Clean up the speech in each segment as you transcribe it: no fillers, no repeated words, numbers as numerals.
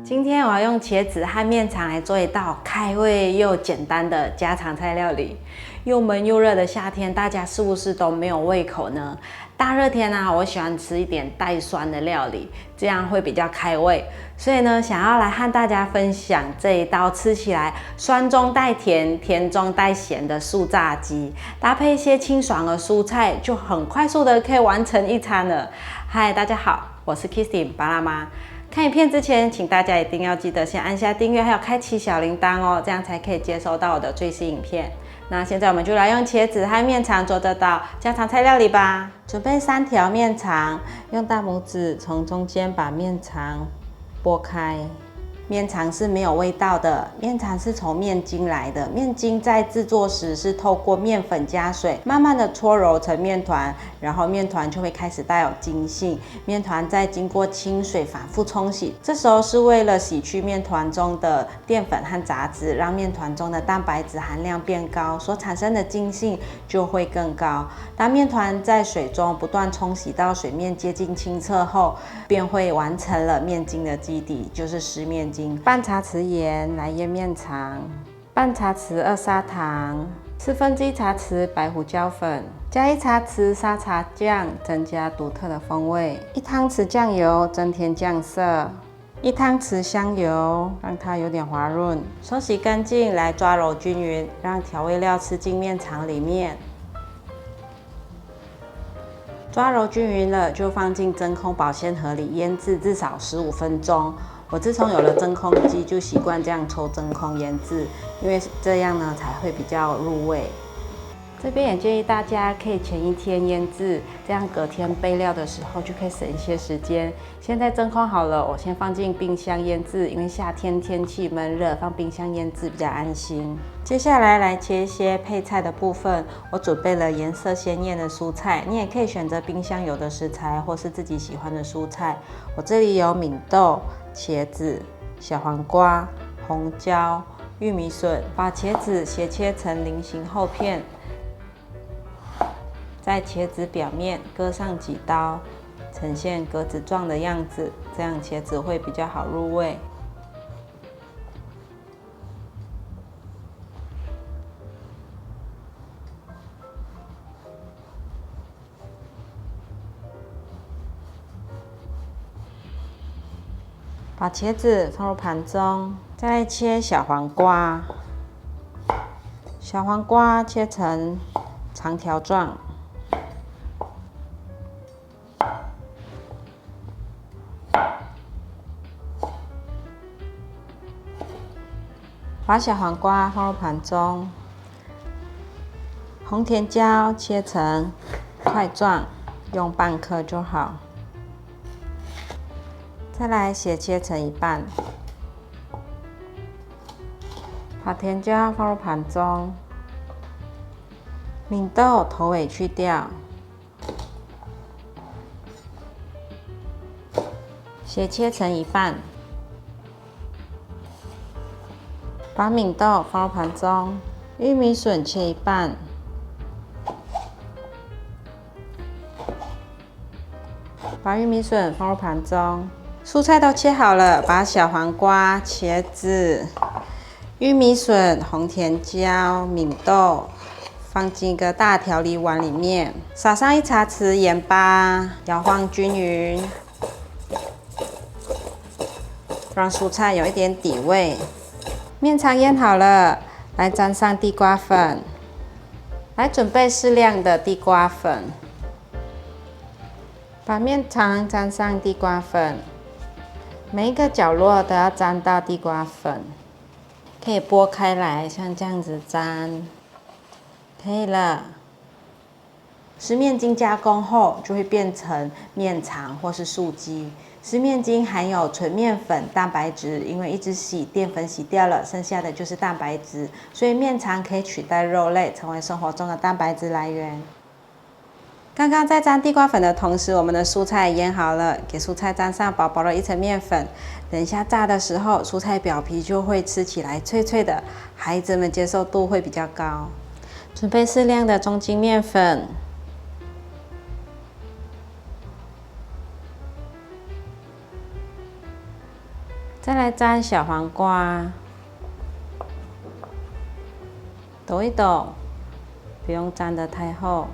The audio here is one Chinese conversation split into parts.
今天我要用茄子和面肠来做一道开胃又简单的家常菜料理。又闷又热的夏天，大家是不是都没有胃口呢？大热天啊，我喜欢吃一点带酸的料理，这样会比较开胃。所以呢，想要来和大家分享这一道吃起来酸中带甜、甜中带咸的素炸鸡，搭配一些清爽的蔬菜，就很快速的可以完成一餐了。嗨，大家好，我是 Kissy 巴拉妈。看影片之前，请大家一定要记得先按下订阅，还有开启小铃铛哦，这样才可以接收到我的最新影片。那现在我们就来用茄子和面肠做这道家常菜料理吧。准备3条面肠，用大拇指从中间把面肠剥开。面肠是没有味道的，面肠是从面筋来的。面筋在制作时是透过面粉加水，慢慢的搓揉成面团，然后面团就会开始带有筋性。面团再经过清水反复冲洗，这时候是为了洗去面团中的淀粉和杂质，让面团中的蛋白质含量变高，所产生的筋性就会更高。当面团在水中不断冲洗到水面接近清澈后，便会完成了面筋的基底，就是湿面筋。半茶匙盐来腌面肠，半茶匙2砂糖，1/4茶匙白胡椒粉，加1茶匙沙茶酱，增加独特的风味。1汤匙酱油增添酱色，1汤匙香油，让它有点滑润。手洗干净，来抓揉均匀，让调味料吃进面肠里面。抓揉均匀了，就放进真空保鲜盒里腌制至少15分钟。我自从有了真空机，就习惯这样抽真空腌制，因为这样呢才会比较入味。这边也建议大家可以前一天腌制，这样隔天备料的时候就可以省一些时间。现在真空好了，我先放进冰箱腌制，因为夏天天气闷热，放冰箱腌制比较安心。接下来来切一些配菜的部分，我准备了颜色鲜艳的蔬菜，你也可以选择冰箱有的食材，或是自己喜欢的蔬菜。我这里有敏豆、茄子、小黄瓜、红椒、玉米笋，把茄子斜切成菱形厚片。在茄子表面割上几刀，呈现格子状的样子，这样茄子会比较好入味。把茄子放入盘中，再切小黄瓜，小黄瓜切成长条状。把小黄瓜放入盘中，红甜椒切成块状，用半颗就好。再来斜切成一半，把甜椒放入盘中，敏豆头尾去掉，斜切成一半。把敏豆放入盘中，玉米笋切一半，把玉米笋放入盘中，蔬菜都切好了，把小黄瓜、茄子、玉米笋、红甜椒、敏豆放进一个大调理碗里面，撒上1茶匙盐巴，摇晃均匀，让蔬菜有一点底味。面肠腌好了，来沾上地瓜粉，来准备适量的地瓜粉，把面肠沾上地瓜粉，每一个角落都要沾到地瓜粉，可以拨开来，像这样子沾，可以了。湿面筋加工后就会变成面肠或是素鸡。湿面筋含有纯面粉、蛋白质，因为一直洗淀粉洗掉了，剩下的就是蛋白质，所以面肠可以取代肉类，成为生活中的蛋白质来源。刚刚在沾地瓜粉的同时，我们的蔬菜腌好了，给蔬菜沾上薄薄的一层面粉。等一下炸的时候，蔬菜表皮就会吃起来脆脆的，孩子们接受度会比较高。准备适量的中筋面粉。再来沾小黄瓜，抖一抖，不用沾得太厚。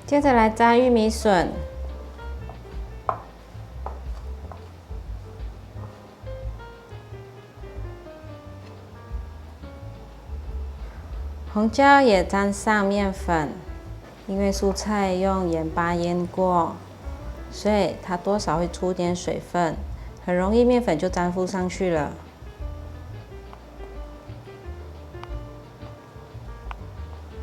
接着来沾玉米笋，红椒也沾上面粉，因为蔬菜用盐巴腌过，所以它多少会出点水分，很容易面粉就粘附上去了。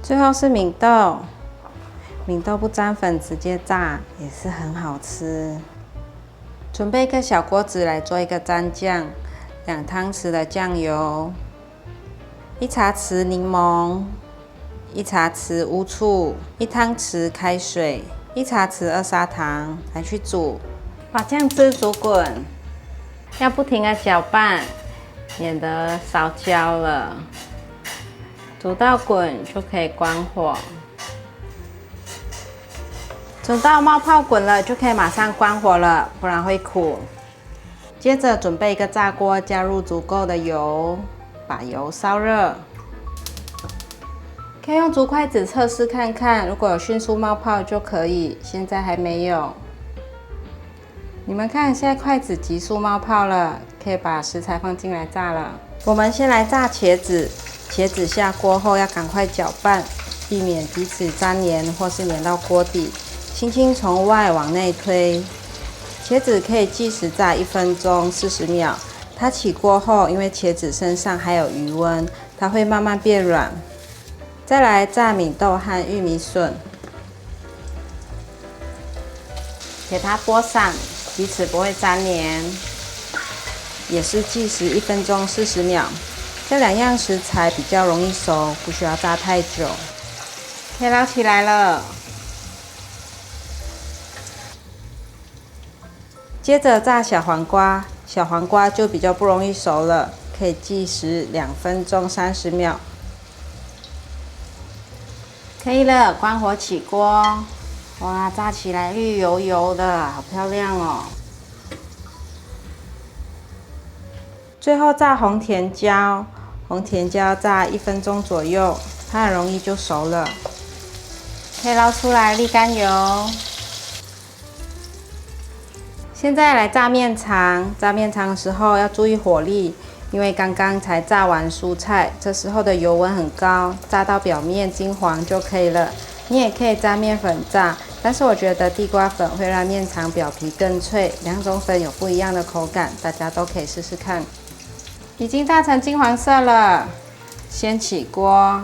最后是敏豆，敏豆不沾粉直接炸也是很好吃。准备一个小锅子来做一个蘸酱，2汤匙的酱油，1茶匙柠檬，1茶匙乌醋，1汤匙开水，1茶匙2砂糖来去煮，把酱汁煮滚，要不停的搅拌，免得烧焦了。煮到滚就可以关火，煮到冒泡滚了就可以马上关火了，不然会苦。接着准备一个炸锅，加入足够的油，把油烧热。可以用竹筷子测试看看，如果有迅速冒泡就可以，现在还没有。你们看，现在筷子急速冒泡了，可以把食材放进来炸了。我们先来炸茄子，茄子下锅后要赶快搅拌，避免彼此粘连或是粘到锅底。轻轻从外往内推。茄子可以计时炸1分钟40秒。它起锅后，因为茄子身上还有余温，它会慢慢变软。再来炸米豆和玉米笋，给它拨散，彼此不会粘连。也是计时1分钟40秒。这2样食材比较容易熟，不需要炸太久。可以捞起来了。接着炸小黄瓜，小黄瓜就比较不容易熟了，可以计时2分钟30秒。可以了，关火起锅。哇，炸起来绿油油的，好漂亮哦！最后炸红甜椒，红甜椒炸1分钟左右，它很容易就熟了。可以捞出来沥干油。现在来炸面肠，炸面肠的时候要注意火力，因为刚刚才炸完蔬菜，这时候的油温很高，炸到表面金黄就可以了。你也可以加面粉炸，但是我觉得地瓜粉会让面肠表皮更脆，2种粉有不一样的口感，大家都可以试试看。已经炸成金黄色了，先起锅。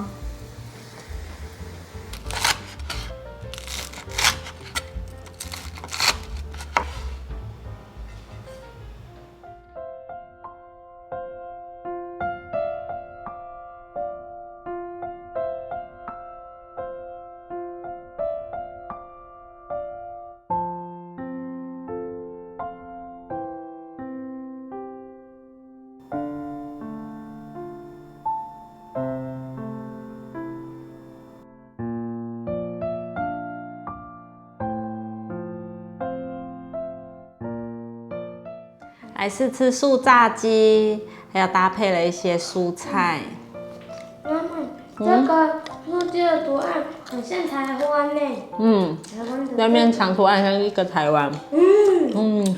还是吃素炸鸡，还有搭配了一些蔬菜。妈妈，这个素鸡的图案很像台湾呢。台湾的。那面肠图案像一个台湾。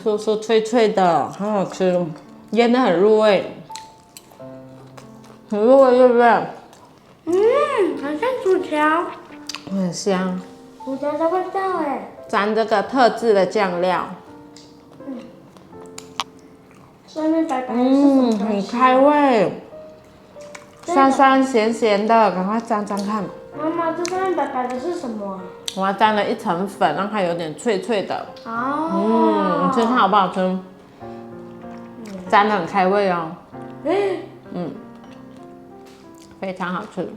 酥酥脆脆的，很好吃，腌得很入味，很入味，对不对？很像薯条。很香。薯条的味道哎。沾这个特制的酱料。上面白白的是什么东西？很开胃，酸酸咸咸的，赶快沾沾看。妈妈，这上面白白的是什么？我还沾了一层粉，让它有点脆脆的。哦。你吃看好不好吃？沾得很开胃哦。非常好吃。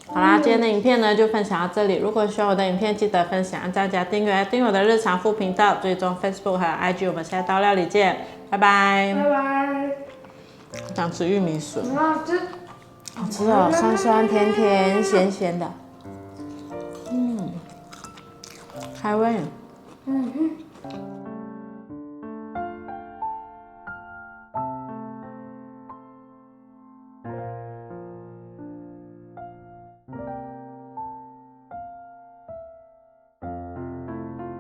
好啦，今天的影片呢就分享到这里。如果喜欢我的影片，记得分享、按赞、加订阅，订阅我的日常副频道，追踪 Facebook 还有 IG。我们下一道料理见，拜拜。拜拜。想吃玉米笋，很好吃。好吃哦，酸酸甜甜咸咸的，开胃。嗯哼。